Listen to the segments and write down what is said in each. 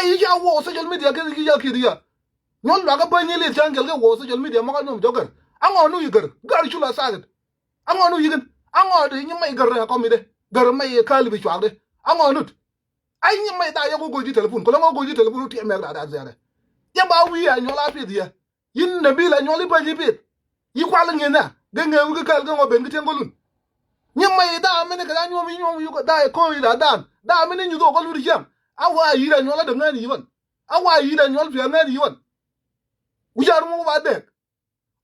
mai ya wo social media ke ki ya ki dia nyol la ga banye le jangal ke wo social media ma ka no jogar ango nu yigar gar chula sagat ango nu yigan ango de nyi mai gar ko mi de gar mai kal bi chwa de ango nut ai nyi mai da ya go goji telephone ko la go goji telephone ti me da zare ya ba wi ya nyola pi dia yin nabila nyoli ba ji pi yi kwala ngena de ngewu ke kal go ben ke tengolun nyi mai da me ne ka nyomi yu ko da ko ida da me ne nyu do ko lu jam awa yira nyola de ngani yiwan awa yira nyol fi ngani yiwan ujar mu ba de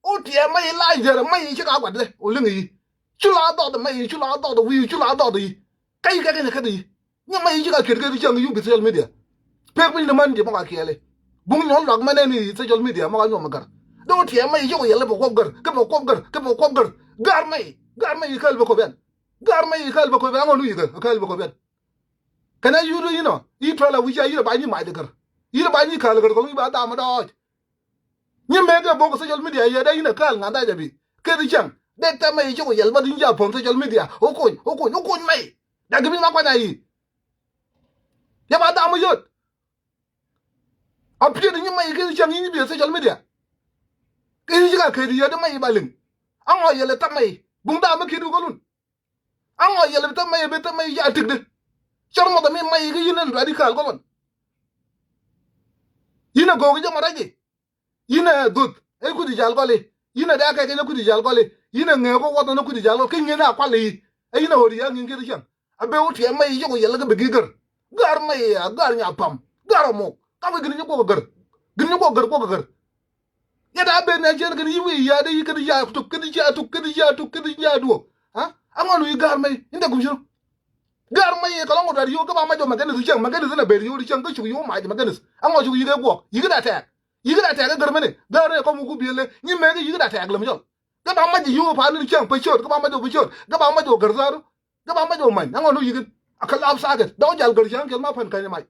o tie mai la jere mai chi ka gwa de o lingi chula do de mai chula do de wi chula do de kai ka ne ka de ni mai chi ka ker ke jang yu bi social media pe pin de man je ma ka kele bung nyol lok ma ne ni social media ma ka nyom gar do tie mai yo yele bo ko gar ke bo ko gar ke bo ko gar gar mai kal bo ko ben gar mai kal bo ko ben ngonu yiga kal bo ko ben kana yuru yino yi tola wi ja yira ba ni mai de gar yira ba ni kal gar ko ba da ma do ni mega bo social media ya da ina kal ngada jabi ke di chang de ta mai jo yel ba din ja pon social media o ko mai da gibi ma kwa na yi ya ba da mo yot a pye ni mai ke di chang ni bi social media ke di ga ke di ya da mai ba ling an o yel ta mai bung da ma ke du ko lun an o yel ta mai be ta mai ya tik de char mo da mai ke yin radical ko lon yina go ga ma raje yina dut e ku di jal gole yina da ka ke ku di jal gole yina nge ko wato no ku di jal ke ngena kwale e yina hori ya ngi ke chan abe o tie mai yo yela ga begigar gar mai ya gar nya pam gar mo ka be gni ko gar ko gar ya da be na jer gni wi ya da yi ke ya tu ke ya do ha amanu yi gar mai inda ku jiro gar mai ka lo da yo ka ba ma jo magana su chan magana na be yo ri chan ka chu yo ma magana ango chu yi ga go yi ga ta yigira ta ga garmene gare ko mu kubiyele ni me ga yigira ta ga lamjol ga ba ma ji yu pa ni chang pe chot ga ba ma do pe chot ga ba ma do garzaru ga ba ma do man nango no yigin akal ab sagat do jal gar chang kel ma fan kan mai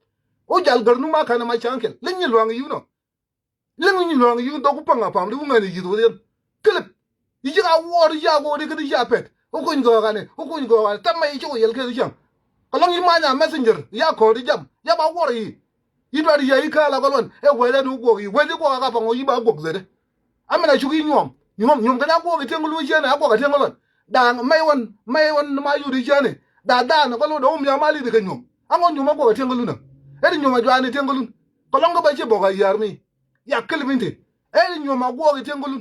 o jal gar nu ma kan mai chang kel lin ni luang yu no lin ni luang yu do ku panga pam du ngani ji do den kelep yigira wor ya go de ga ya pet o ko ngo ga ne o ko ngo ga ta mai chu yel ke chang ko lang yi ma nya messenger ya ko di jam ya ba wor yi yidwari ya ikala kolon e wele nu go yi wele go ga fa ngo yi ba go zede amena chugi nyom kana go ke tengulu jene go ga tengolon da mai won ma yuri jene da na ko do mi amali de nyom ango nyom go ga tengulu na e nyom ajwa tengulu kolon go ba che bo ga yarmi ya kelbinte e nyom go ga tengulu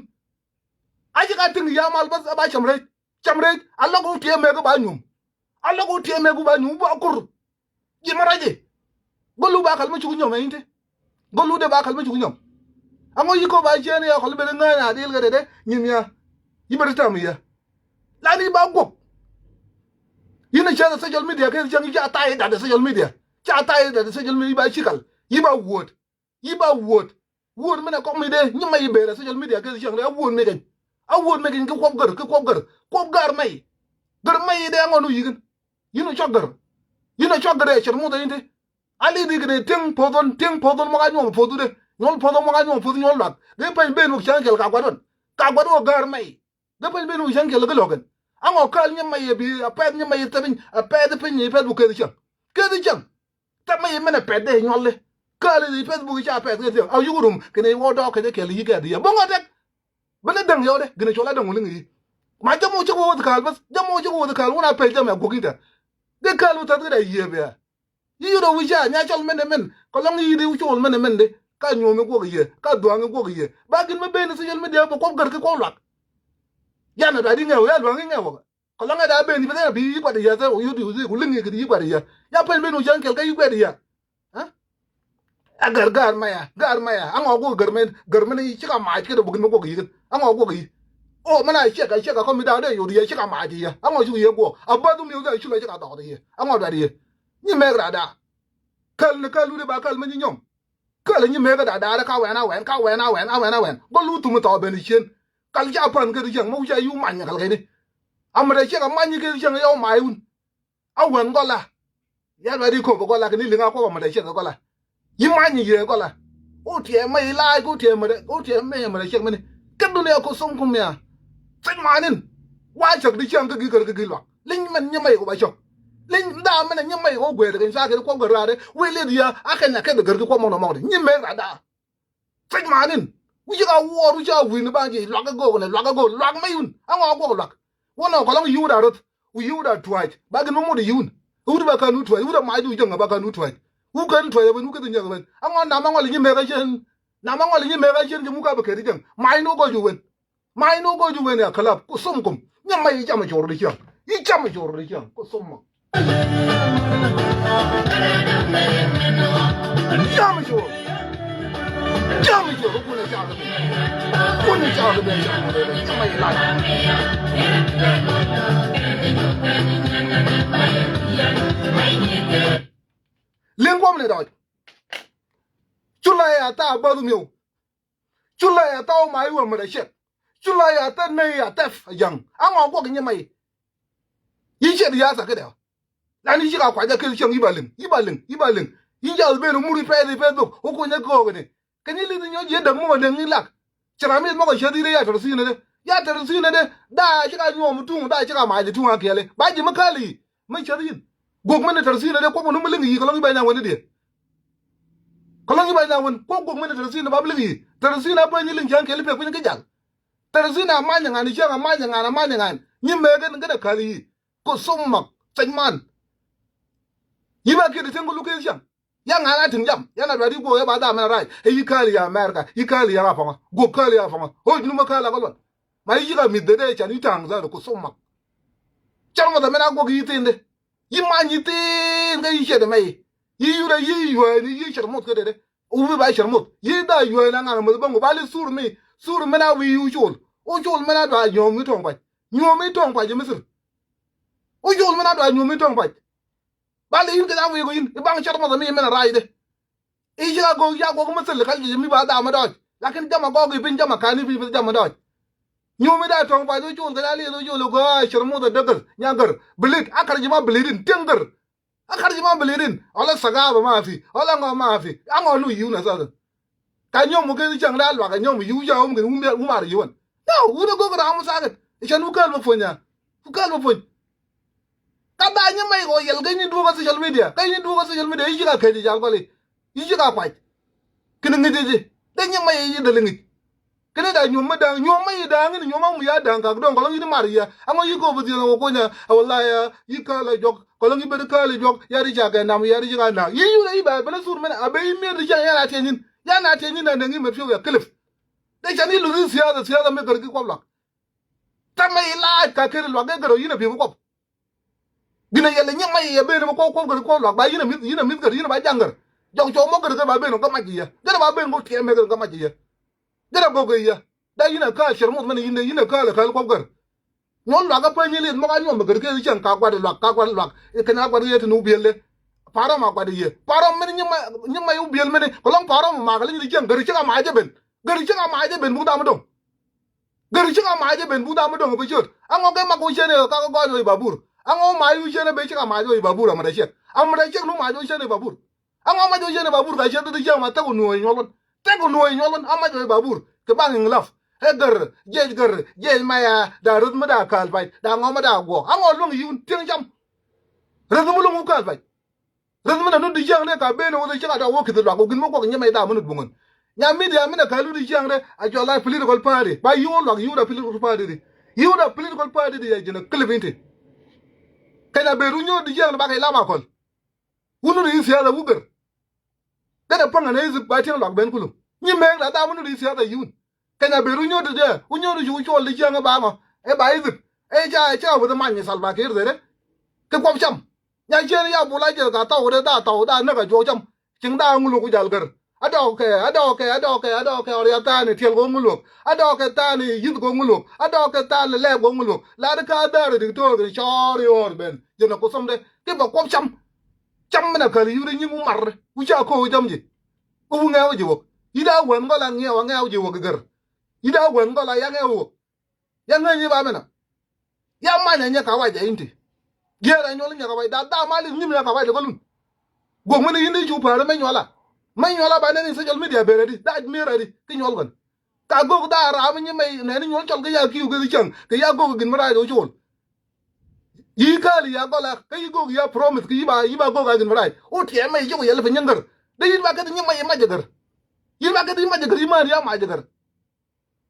aji ka ting ya mal bas ba chamre Allah go tie me go ba nyom Allah go tie me go ba nyom ba kur ji maraje golu ba kalma chugu nyom inte golu de ba kalma chugu nyom ango yiko ba jene ya kolbe ngana dil ga de nyimya yibere tam ya la ni ba gop yina cha social media ke jangi ja tai da social media cha tai da social media ba chikal yiba word mena ko mi de nyima yibere social media ke jangi word megen ko gar mai de ango nu yigin yina chogar e chermu da inte ali digre ting podon ma nyom podu de nyol podon ma nyom podu nyol lat de pen benu chankel ka gwadon gar mai de pen benu chankel ga logan ango kal nyam mai bi aped nyam mai tabin aped pen ni ped bu ke di chan ta mai mena ped de nyol le kal di ped bu cha ped ke aw yugurum ke ne wodo ke de ke li ga di bongo de bele dang yo de gne chola dang ulingi ma jamo chugo kal bas jamo chugo kal una ped jam ya goginta de kal uta de yebe yiro wija nya chol men ko long yiri wu chol men de ka nyome go ye ka duange go ye ba gin me ben social media bo ko gar ke ko lak ya na da di ngew ya duange ngew ko long da ben bi yi kwa de ya za yu di ku lingi ke di kwa de ya pen ben u jan kel ka yu kwa de ya ha gar maya ango go garmen yi chika ma ke do bugin go ye ango go ye o mana cheka ko mi da de yu di chika ma di ya ango ju ye go abadu mi u da chu le chika da de ye ango da de ni megra da kal de ba kal mani nyom kal ni megra da ka wen go lu tu mu to ben chen kal ja pan ke jang mo ja yu man kal ke ni amre che ka man ke jang yo mai un a wen go la ya ba di ko go la ke ni linga ko ma de che go la yi man ye go la o tie mai lai go tie me che me ni ke du ne ko song kum ya sai manin wa chak di chang ke gi lo ling man ni mai go ba chok len da mena nyamai o gwe de sa ke ko gwa de we le dia akanya ke de gar ko mo no mo de nyime ra da fek manin wi ga wo ru ja wi ni ba ji lwa ga go ne lwa ga go lwa ma yun an go lwa wona ko lang yu da rot wi yu da twaj ba ga no mo de yun u ba ka nu twaj u da ma ju janga ba ka nu twaj u kan twaj ba nu ke de nya ben an na ma ngol nyime ga jen na ma ngol nyime ga jen mu ka ba ke de jang mai no go ju wen mai no go ju wen ya kala ko sum kum nyamai ja ma jor de kyang i ja ma jor de kyang ko sum ma jam jo ko na jam ko na jam be jam mai la lengwa mle da chula ya ta ba du meu chula ya ta o mai wo mle shet chula ya ta ne ya tef yang an go ga mai yi che ya sa ke da la ni ga kwa ja ke chang ibalin yi ja be no muri pe do o ko nya go ne ke ni li nyo je da mo de ni lak chara mi mo ko she di ya tor si ne de ya tor si ne de da ji ga nyo mu tu da ji ga ma ji tu ha ke le ba ji ma kali mai che di go mo ne tor si ne de ko mo no mi li ko lo ba na won de ko lo ba na won ko go mo ne tor si ne ba li tor si na ba ni lin jan ke le pe ko ni ke jal tor si na ma nya ngani che ma nya ngana ni me ga da kali ko somma man yi ba ke de tengo location ya ngana tin jam ya na bari go ya ba da ma rai e yi kali ya america yi kali ya fa go kali ya fa ho nu ma kala ko ma yi ga mi de cha ni tang za ko somma chang ma da mena go gi tin de yi ma ni tin ga yi che de mai yi yu ni yi che mo ko de u ba che mo yi da yu na ngana mo ba go ba li sur mena wi yu jol o jol mena da nyom mi tong pa je misir o jol mena da nyom mi tong pa bale yin ga wi go yin bang char mo da mi mena rai de e ja go mo sel ka ji mi ba da ma do lakin jama go gi bin jama kani bi jama do nyomi da tong pa do chul ga li do jolo go char mo da dagar nyagar blit akar ji ma blirin tengar akar ji ma blirin ala saga ba ma fi ala ngo ma fi ango lu yu na sa ka nyom mo ke chang la lwa ka nyom yu ja um ge um ma ri won no u do go ga mo sa ga chan u kal mo fonya ka ba nya mai go yel ga ni du ga social media yi ga ke ji jal ko li yi ga kwa kin ngi ji de nya mai yi de ngi kin da nyom ma da nyom mai da ngi nyom mu ya da ka don ko ngi ma ri ya amo yi go bu di no ko nya wallahi yi ka la jok ko ngi be ka la jok ya ri ja ga na mu ya ri ga na yi yu yi ba ba sur men abe mi ri ja ya na te nyin na ngi me fiyo ya klif de chani lu siya me gar ki ko la ta mai la ka ke lo ga garo yi na bi ko gina yelle nyang mai ya be no ko gar la ba yi na mit gar yi na ba jangar jong cho mo gar ga ba be no ka ma ji ya ga ba be ngo tie me gar ka ma ji ya ga bo ga ya da yi na ka shir mo man yi na ka la ka ko gar non la ga pa ni le mo ga nyom gar ke chen ka kwa de la e kana kwa de tu bi le para ma kwa de ye para men nyama yu bi men ko long para ma ga ni chen gar cha ma je ben bu da mo dong gar cha ma je ben bu da mo dong be jot an ngo ga ma ko chen ka ko go babur an ngo ma yu chen be cha ma jo babur ma da che am da che no ma jo chen babur an ngo ma jo chen babur ga che de cha ma ta ko no nyolon am ma jo babur ke bang laf he gar ma ya da rut ma da kal bai da ngo ma da go an ngo long yu ting jam rut mo long kal bai rut ma da no di jang le ka be no de cha da wo ki de la ko gin mo ko nyama da mo nu bungun nya media mina kalu di jang re a jo la political party ba yu da political party ya jina klebinte kana be runyo di jang ba kai lama kol wunu di siya da wugar da panga na izu ba tin lok ben kulu ni me da wunu di siya da yun kana be runyo de unyo di ju cho di jang ba ma e ba izu e ja wo da man ni salba ke re ke kwam cham nya je ya bu la je ga ta da na ga jo cham jing da ngulu ku jal gar adoke ori ta ni tiel go ngulu adoke ta ni yin go ngulu adoke ta le go ngulu la de ka da de to de chori or ben je na ko som de ke ba ko cham na ka ri yuri ni mu mar u ja ko jam ji u nga o ji wo ida wen go la nge wa nga o ji wo gar ida wen go la ya nga wo ya nga ni ba mena ya ma nya ka wa je inte gera nyol nya ka wa da ma li ni nya ka wa de go lun go mo ni yin ju pa me nyola mai nyola ba ne social media be ready da mi ready ti nyol gon ka go da ra mi mai ne ni nyol chol ga ya ki u ga chang ga ya go gin mara do chol yi kali ya gola kai go ya promise ki ba go ga gin rai o tie mai yo yel fa nyangar de yi ba ka ni mai ma jagar yi ba ka ni ma jagar yi ma ya ma jagar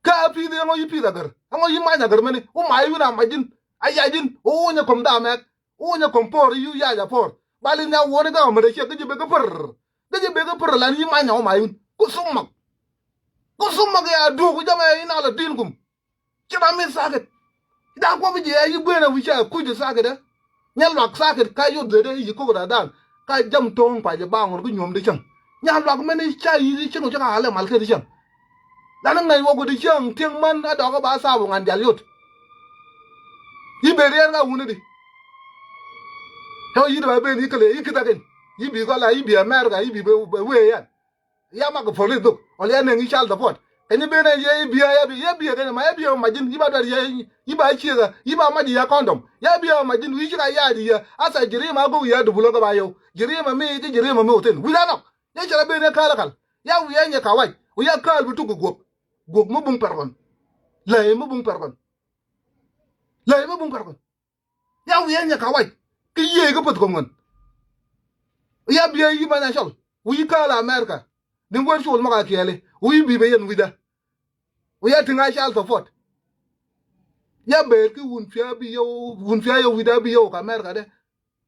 ka pi de ngo yi pi da gar ngo yi ma jagar mani o ma yu na ma jin ayajin o nya kom da mek o nya kom por yu ya por bali nya wo ne ga ma de ke ge be ga per lan yi ma nya o ma yun ku summa ya du ku jama ina la din kum kira min saket da ko bi je yi gwe na wi cha ku je saket da nya lak saket ka yu de yi ko da dan ka jam tong pa je ba ngon ku nyom de chang nya lak me ni cha yi chang cha ha le mal ke de chang dan ngai wo ku de chang tieng man a do ko ba sa bu ngan jal yut yi be re ga wuni di to yi da be ni kale yi kita ken yi bi ko la yi bi america yi bi we ya ma ko police do ole ya ngi chal da pot eni be na ye bi ya bi ga ma ya bi ma jin yi ba da yi ba chi ga yi ba ma di ya condom ya bi ma jin wi ga ya di ya asa jiri ma go ya du bulo ga ba yo jiri ma me ji jiri ma me hotel wi da no ya chara be na kala kal ya wi ya nya ka wai wi ya kal bu tu go mo bung pergon lay mo bung pergon ya wi ya nya ka wai ki ye ga pot ko ngon ya bi yi ma na shol wi kala america din gwer chul ma ka kele wi bi be yen wi da wi ya tinga shal to fot ya be ki wun fia yo wi da bi yo ka america de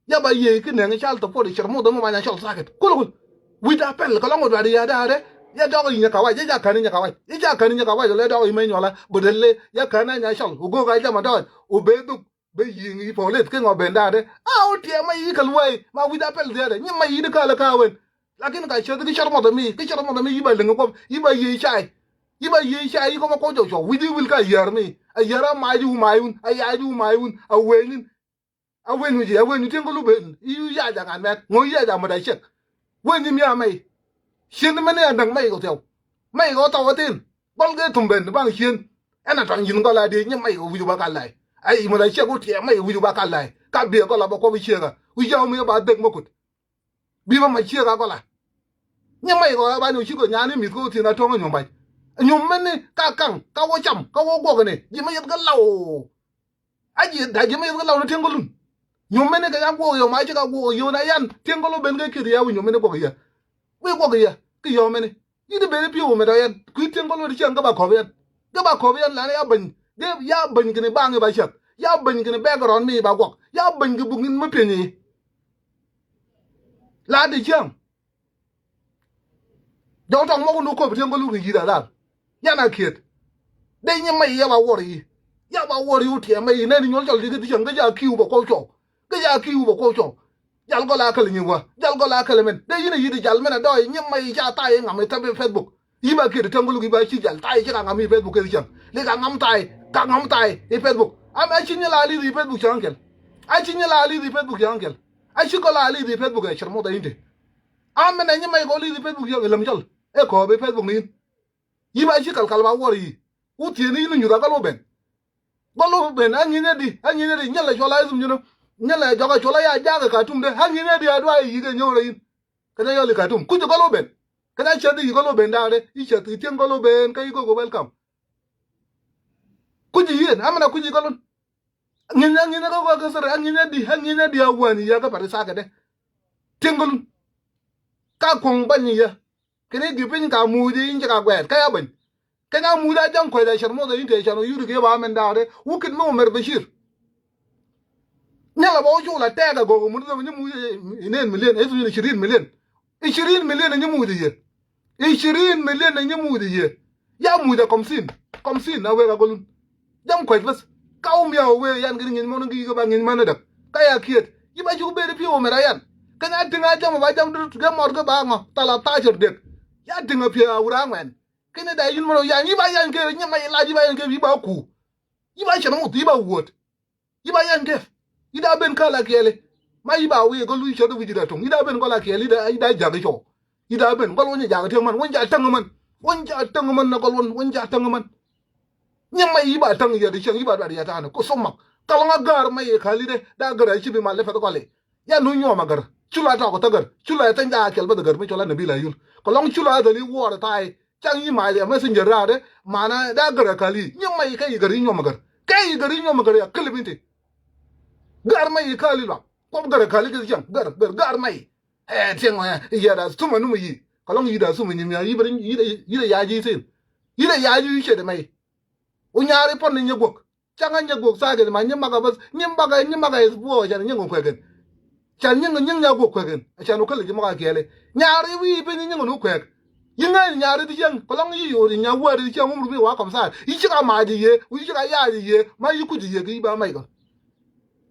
ya ba ye ki ne shal to fot sharmo do ma na shol saket kul wi da pel ko longo da ya da de ya do yi nya ka wa ya kan nya ka wa ya kan nya ka wa le do yi me nyola bodele ya kan nya shol go ga ja ma do o be du be yi ngi polet ke ngo ben da de a o tie ma yi kal wai ma wi da pel de nya ma yi de kala ka wen lakin ka che de sharmo do mi ki sharmo do mi yi ba le ngo yi ba yi chai yi ko ma ko jo wi di wil ka yar mi a yara ma ju mayun a ya ju mayun a wen ji tin ko lu ben yu ya ja kan met ngo ya ja ma da shek wen ni mi a mai shin me ne andang mai ko teo mai ko to tin bol ge tum ben bang shin ana tang yin ko la de nya mai ko wi ba ka lai ai mo da shek ko tie mai wi ba ka lai ka bi ko la ba ko bi shega wi ja mi ba dek mo kut bi ba ma shega ko la nya mai ko ba nu shi ko nya ni mi ko tin na to ngo bai nyum mene ka kang ka wo cham ka wo go ne ji me ga law aji da ji me ga law na tengolun nyum mene ga go yo ma ji ga go yo na yan tengolo ben ga kiri ya nyum mene go ya we go ya ki yo mene yi de be pi wo me da yan ku tengolo ri chan ga ba ko yan la ya ban de ya ban gine ba nge ba shak ya ban gine background mi ba go ya ban gi bugin ma pe ni la de cham do tong mo ko ko tengolo ri ji da dal yana kiet de nya mai ya ba wori utie mai ne ni nyol jol digi tiang ga ja kiu ba ko cho jal go la kal ni wa jal go la kal men de yina yidi jal men do nya mai ja ta ye ngam ta be facebook yi ba kiet tangulu gi ba chi jal ta ye ga ngam facebook ke tiang le ga ngam tai e facebook am a chi nya la li facebook chankel a chi nya la li facebook chankel a chi ko la li facebook e chermo da inde am ne nya mai go li facebook yo lam jal e ko be facebook ni yi ba shi kalkal ba wori u tie ni nu da galo ben anyine di nyala jola izum nyino nyala joga jola ya jaga ka tum de anyine di adwa yi ge nyore yin kana yo le ka tum ku jo galo ben kana chedi yi galo ben da de yi chedi tien galo ben ka yi go welcome ku ji yin amana ku ji galo nyina go ga sare anyine di awani ya ga pare sa ga de tien galo ka kong banyi ya kene gipin ka mudi inja ka gwet ka yaben kana muda jang ko da sharmo da inte chano yuru ke ba men dare wukin mo mer bashir nyala bo jula tega go mu da ni mu inen million ezu ni 20 million 20 million ni mudi ye 20 million ni mudi ye ya muda komsin na we ga golun jam ko bas ka ya we yan girin mo ngi ga ba ngin manada ka ya kiet yiba ju be pi o merayan kana tinga jam ba jam dur ga mor ga ba ngo tala ta jor dek ya dinga pi awra ngwen kene da yin mo ya ni ba yan ke ni ma la ji ba yan ke bi ba ku yi ba chano ti ba wot yi ba yan ke ida ben kala kele ma yi ba we go lu chodo wi da tong ida ben ko la kele ida ja ga cho ida ben ko won ja ga te man won ja tang man na ko won ja tang man ni ma yi ba tang ya de chen yi ba da ya ta na ko somma kala nga gar ma ye khali de da gara chi bi ma le fa ko le ya nu nyo ma gar chula ta ko ta gar chula ta ja kel ba da gar mi chola nabi la yul ko long chula da li wo da tai chang yi ma ya messenger ra de mana da gara khali ni ma yi kai gari nyo ma gar ya kelbinte gar mai kali lo ko gar kali ke jam gar mai tieng ya da su manu yi kalong yi da su mun yi yi brin yi da ya ji sin yi da ya ji che de mai unyari pon ni nyegok changa nyegok sa ge ma nyima ga bas nyima ga is bo ja nyingo kwegen chan nyingo nyagok kwegen chan ko le ji ma ga kele nyari wi be nyingo no kweg yinga nyari di jeng kalong yi yo nya wa di jeng mu bi wa kom sa yi chi ga ma di ye wi chi ga ya di ye ma yi ku di ye gi ba mai ga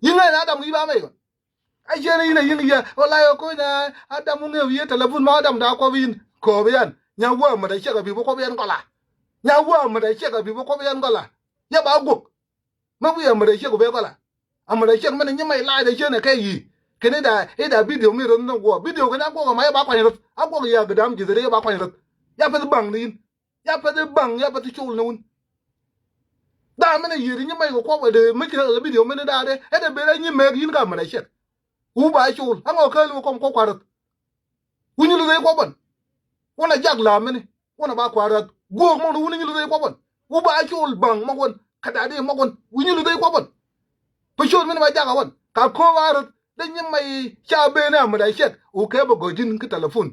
yinga na adam gi ba mai ga ai je ni yin ya wala yo ko na adam nge wi telefon ma adam da ko bin ko bian nya wa ma da che ga bi ko bian ko la nya wa ma da che ga bi ko bian ko la ya ba gục ma wi ma da che ko be ko la ma da che ma ni mai la da che ne kai yi kene da da video mi ron no go video ga na go ma ba kwa ni ro a go ya ga dam ji de ba kwa ni ro ya fa bang ni ya fa bang ya fa ti chul nun da ma ne yi ni mai ko de mi ke video mi da de e de be ni me yin ga ma da che u ba chul a ngo ka lu ko kwa ro u ni lu de ko ban wona jag la mi ni wona ba kwa ro go mo lu ni lu de ko ban u ba chul bang ma won kada de ma won u ni lu de ko ban pa chul mi ba jag a won ka ko wa ro dan yin mai cha be na mu da shek u ke ba gojin ki telefon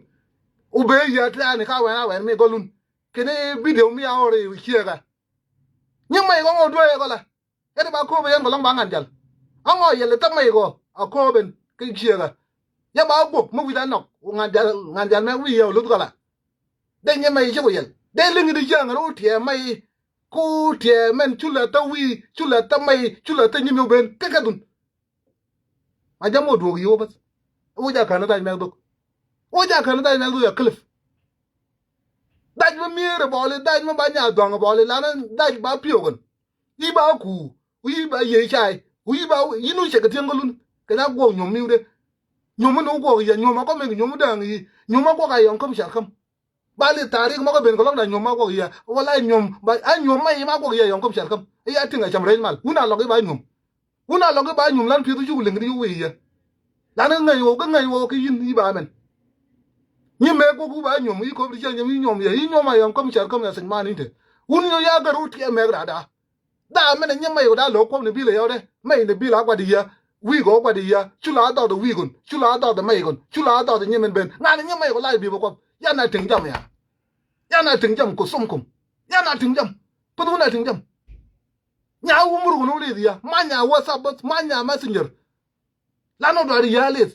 u be ya ta ni ka wa na wa me golun kene video mi a ore u chiega yin mai go do e go la e ba ko be yan go long ba ngan jal ango yele ta mai go a ko ben ki chiega ya ba gục mu wi da nok u ngan jal me wi yo lu go la dan yin mai che go yel de ling di jang ro tie mai ku tie men chula ta wi chula ta mai chula ta nyi mu ben ka dun ma jamo do yo bas o ja kana dai meg do o ja kana dai meg do ya cliff dai ma mere bole dai ma ba nya do bole la na dai ba piogon yi ba ku yi ba ye chai yi ba yi nu che ka tiengolun ka na go nyom mi de nyom no go ya nyom ko me nyom da ngi nyom ko ga yon kom sha kam ba le tarik ma ko ben ko da nyom ma go ya wala nyom ba a nyom ma yi ma go ya yon kom sha kam ya tinga cham rein mal una lo ba nyom una lo ba nyom lan pi du ju le ngi wi ya la na ngai wo ga ngai wo ki yin yi ba men ni me ko ku ba nyom yi ko bi chen yi nyom ya yi nyom ma yon kom sha kam ya sen ma ni te un yo ya ga ru ti me ra da men ni me yo da lo ko ni bi le yo de me ni bi la kwa di ya wi go kwa di ya chu la da wi gun chu la da me gun chu la da ni men ben na ni me ko lai bi ko ya na ting jam ya na ting jam ko som kum ya na ting jam ko du na ting jam nya wu muru no le ya ma nya whatsapp ma nya messenger la no do ya les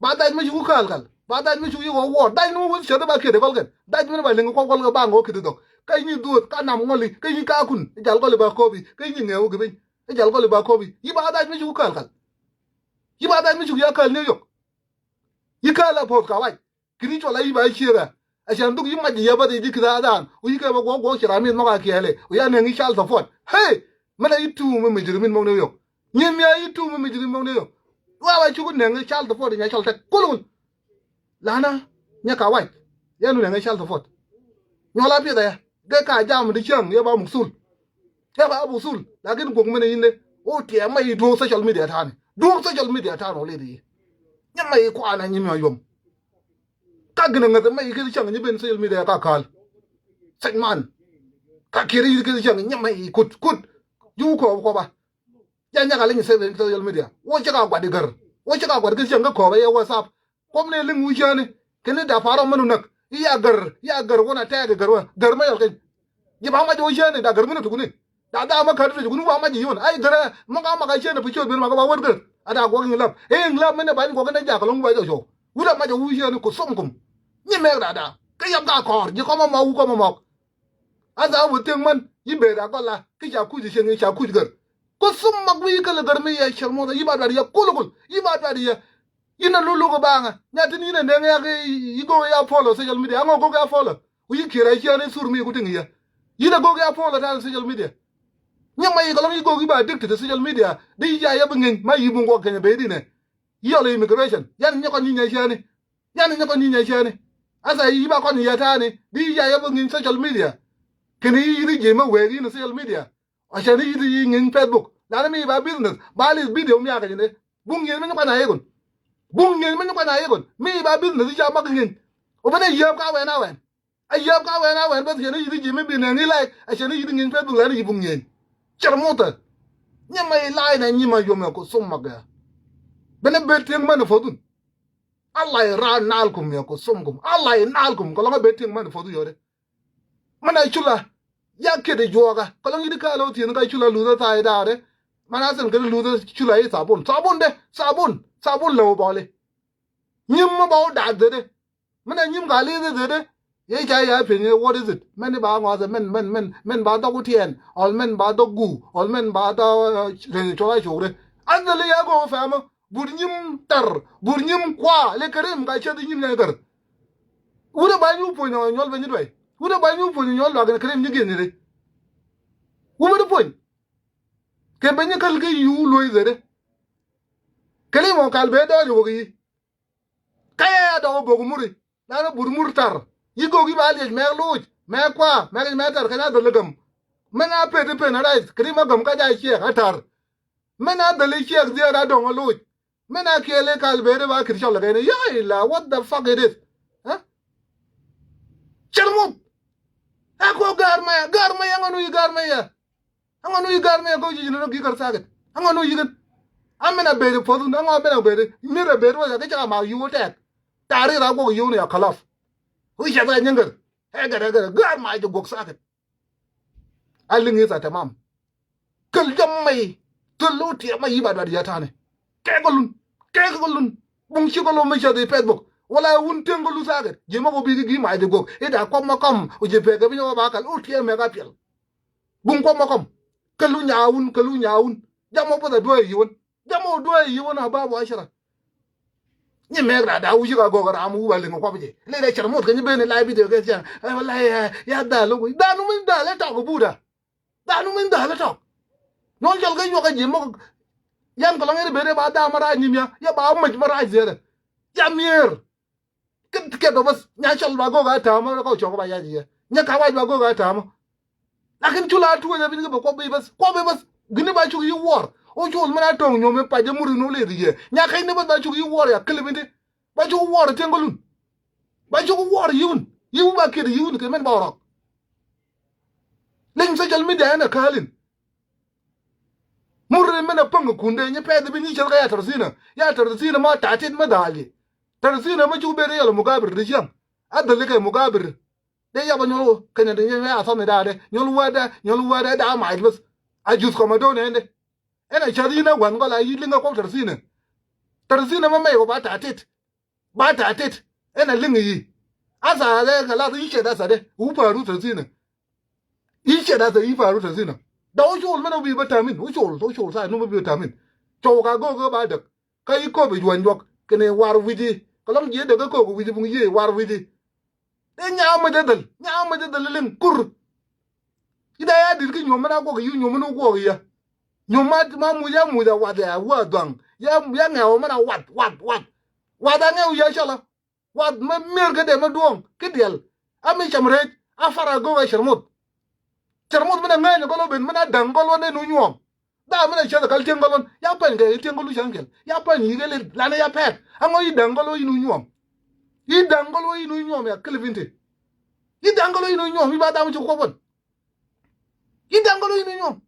ba da mi ju kal ba da mi ju wo da no wo che da ba ke de gol gen da mi ba le ko gol ga ba ngo ke do kai ni du ka nam ngoli kai ni ka kun jal gol ba ko bi kai ni ngew ge bin jal gol ba ko bi yi ba da mi ju kal yi ba da mi ju ya kal ne yo yi kala po ka wai kini cho la yi ba chi ga a shan du yi ma ji ya ba de di ka da u yi ka ba go chira mi ma ka ke le u ya ne ngi chal to fot hey mana yi tu mi ji min mo ne yo ni mi yi tu mi ji mo ne yo wa chu ne ngi chal to fot nya chal te kulun lana nya ka wai ya nu ne ngi chal to fot nyo la pi da ya ga ka ja mu di chang ya ba mu sul ya ba bu sul la gin gong mene yin ne o ti ma yi do social media ta ne do social media ta no le di nya mai kwa na nyi mi yom ka gina ngata mai ki chang ni ben social media ka kal sai man ka kiri ki chang nya mai kut yu ko ba ya nya ka le ni social media wo cha ka kwa di gar wo cha ka kwa ki chang ko ba ya whatsapp kom ne ling wu jani kene da faro manu nak ya gar wona ta gar ma yal ken ji ba ma jo jani da gar minu tukuni da ma ka du tukuni ba ma ji yon ai gar ma ka jani pu chot ben ma ka ba wor gar ada go ngi lab e nglab mene ba ni go kan ja ka long ba jo wula ma jo wu jani ko som kum ni me da ka yam ga kor ji ko ma wu ko ma ada wu teng man yi be da ko la ki ja ku ji shen ja ku gar ko som ma wi ka la gar me ya sharmo da yi ba da ya kulukul yi ba da ya ina lulu ko banga nyati ni ne nge ya yi go ya follow social media ngo go ya follow wi kira chi ane sur mi ku tingi ya ina go ya follow ta social media nyama yi ko yi go gi ba addicted to social media di ya ya bingen ma yi bungo kenya be di ne yo le immigration yan nyako ni nya chane yan nyako ni nya chane asa yi ba ko ni ya ta ne di ya bingen social media kini yi ri je ma we ri no social media a chane yi ri ngin facebook la mi ba business ba li video mi aka ne bungen mi ko na yegun bung ngin men ko na yegon mi ba business ja mag ngin o bana yeb ka we na wen a yeb ka we na wen ba chene yi ji mi bi na ngi like a chene yi ngin facebook la ni bung ngin charmota nyama ilai na nyima yome ko somma ga bene beting man fodun Allah ra nalkum ya ko somgum Allah nalkum ko la beting man fodu yore mana chula ya kede joga ko la ngidi ka lo tin ka chula lu da tai da de mana san ka lu da chula yi sabun de sabun lo bole nyim ma ba da de mana nyim ga le de ye cha ya pin what is it men ba ngwa za men ba da ku tien all men ba da gu all men ba da re chola chore andale ya go fama burnyim tar burnyim kwa le karim ga che nyim ne gar ura ba nyu po nyol be nyidwai ura ba nyu po nyol la ga karim nyige ni re ura po ke be nyakal ge yu loy zere kalim on kal be do yo gi kaya do bo muri na burmur tar yigo gi ba le me luj me kwa me tar kana do legam mena pe na rais karim gam ka ja che atar mena de le che dia da do luj mena kele kalbere ba kirshal lagene ya illa what the fuck it is huh charmut ako garma ya nganu garma ya go jino gi gar saget nganu yigan amena bere fodu ngo bena bere mira bere wa ga cha ma yu tek tari ra go yu ne khalaf wi cha ba nyangar he gara garma ya go saget alingi sa tamam kal jammai tuluti ma yiba da ya tane kegolun bung chigolo me jade facebook wala un tengolu saget je mako bi gi ma de gok e da kom makom o je pega bi no ba kal o tie me ga pel bung kom makom kalu nyaawun jamo boda do yiwon ababu ashara ni me gra da uji ga go ra mu wale ko bi le le char mot ga ni be ne lai bi de ga ja wallahi ya da lu da nu min da le ta ko buda da nu min da le ta non jal ga yo ga je mako yan ko ngere bere ba da mara nyimya ya ba maj mara zere ya mier ke do bas nya chal ba go ga ta ma ko cho ba ya ji nya ka ba go ga ta ma lakin chula tu ya bin ko be bas gini ba chu yi war o chul mana tong nyome pa je muri no le ri nya kai ne ba chu yi war ya kelbinde ba chu war tengolun ba chu war yun ba ke yun ke men ba ro len social media na kalin murre mena panga kunde nye pede bi ni chalga ya tarzina ma tatin ma dali tarzina ma chube re yalo mugabir rijam adale ke mugabir de ya banyo kanya de ya asane da de nyol wada da ma bas ajus ko madone ende ena charina wan gola yilinga ko tarzina ma mai ko ba tatit ena lingi asa le kala yi che da sa de u faru tarzina yi che da sa yi faru tarzina da o chul mena bi vitamin o chul sa no bi vitamin to ga go ba de kai ko bi wan dok kene war widi kalam je de ko widi bu ye war widi de nyaama de dal len kur ida ya dir ki nyoma na go yu nyoma no go ya nyoma ma mu da wa da wa dang ya ngawo mana wat da ngawo ya shala wat ma mer ga de ma duong ke del ami chamre afara go ga sharmut mana ngani ko lo ben mana dangolo ne nu nyom da mana chada kal tengolon ya pen ga tengolu changel ya pen yigele lana ya pet ango yi dangolo yi nu nyom ya kelvinte yi dangolo yi nu nyom yi ba da mu ko bon yi dangolo yi nu nyom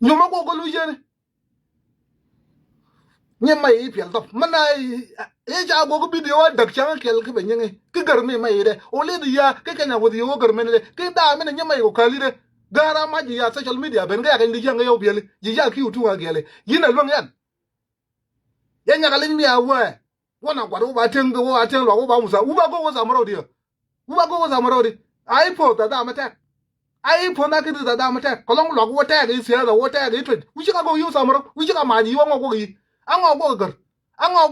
nyoma ko lu jene nyema yi pel top mana e ja go video wa dak chang kel ke benyenge ke garme mai de o le ya ke kenya wo yo garme ne ke da me nyema yi ko kali de gara ma ji ya social media ben ga kan di janga yo biele ji ya ki utu wa gele yina long yan yanya kalin mi awa wona kwaro ba ten lo ba musa u ba go za maro di ai po da mata ai po na ke da mata kolong lo go ta ga isi da wo ta ga itu u ji ka go yu sa maro u ji ka ma ji wo go gi ango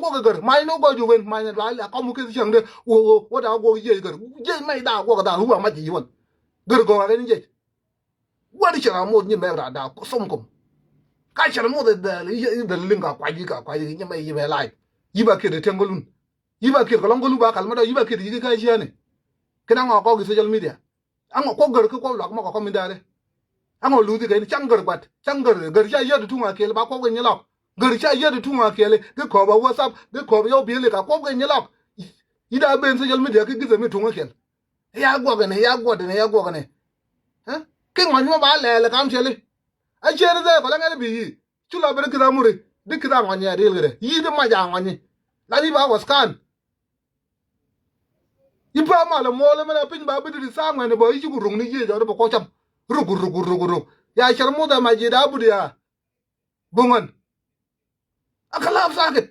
go gar mai no go ju wen mai la ko mu ke chang de wo da go ye gar je mai da go da hu ma ji won gar go ga ni je wa di chara mo ni me ra da ko som kom ka chara mo de linga kwa ji ni mai yi be lai yi ba ke de tengolun yi ba ke ko long go lu ba kal ma da yi ba ke di ka ji ne kena ngo ko gi social media ango ko gar ko lak ma ko mi da de ango lu di ga ni chang gar gar ja ye de tu ma ke ba ko ni lok gar cha ye de tunga kele ke ko ba whatsapp ke ko yo bi le ka ko ge nyelok ida ben social media ke gize mi tunga kel ya go ne ha ke ngwan ma ba le kam chele a chere za ko la ngale bi chula ber kida muri dikida nganya rel gere yi de ma ja ngani la ni ba waskan ipa mala mole mala pin ba bi di sa ngane bo yi ku rung ni ye jo bo ko cham rugu ya char mu da ma ji da bu dia bungan akala sakit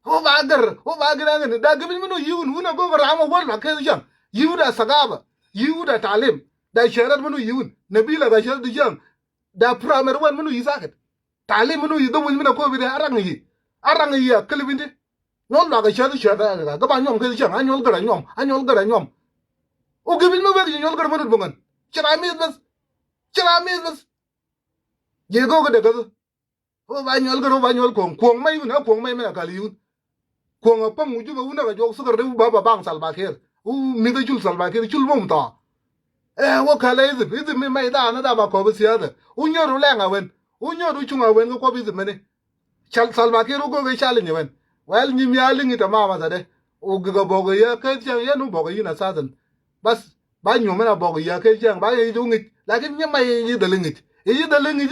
ho ba gar ngane da gibin mino yiun huna go ga rama wor la ke jam yiuda sagaba yiuda talim da sharat mino yiun nabila ga sharat jam da primary one mino yi sakit talim mino yi do wul mino ko bi da arang yi ya kelbinde non la ga sharat ga ba nyom ke jam anyol gara nyom o gibin no be nyol gara mino bungan chira mi bas je go ga daga o ba nyol kong mai na kong mai mena kaliun kong apang mu juba una ga jok sugar de ba bang salba kher u mi da jul salba kher chul mom ta wo kala izi mi mai da na da ba ko bisiya da u nyoru lenga wen u nyoru chunga wen ko bizi mene chal salba kher go ga chal ni wen wal ni mi alingi ta mama sa de o ga bogo ya ke chang ya nu bogo yina sadan bas ba nyu mena bogo ya ke chang ba yi dungi lakin ni mai yi dalingi yi dalingi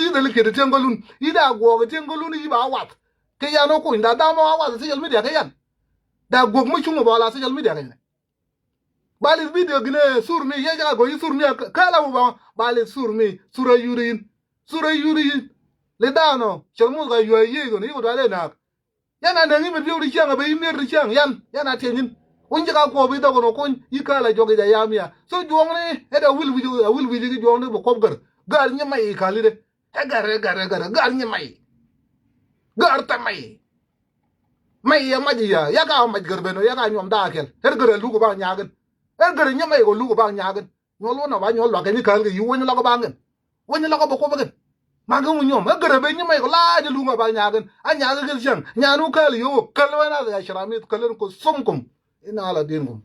de tengolun ida go ga tengolun yi ba wat ke ya no ko inda da ma wat social media ke yan da go mu chunga ba la social media ke bali video gine surmi ye ja go surmi kala mu ba bali surmi sura yurin le dano chelmu ga ye go ni go dale na yana da ngi mi ri changa be mi ri chang yana tenin unji ka ko bi da go no kun yi kala jogi da yamia so juong ni e da wil gi juong ni bo ko gar nya mai kali de e gar nya mai gar ta mai ya maji ya ka maj garbe no ya ka nyom da kel gar lu ko ba nyagen gar nya mai go lu ko ba nyagen nyol wona ba nyol wa ke ni kal gi woni la ko ba ngen woni la ko bo ko ba ngen ma ga mu nyom gar be nya mai ko la de lu ko ba nyagen a nyagen gel chang nyanu kal yo kal wana da shramit kalen ko sumkum ina ala din gum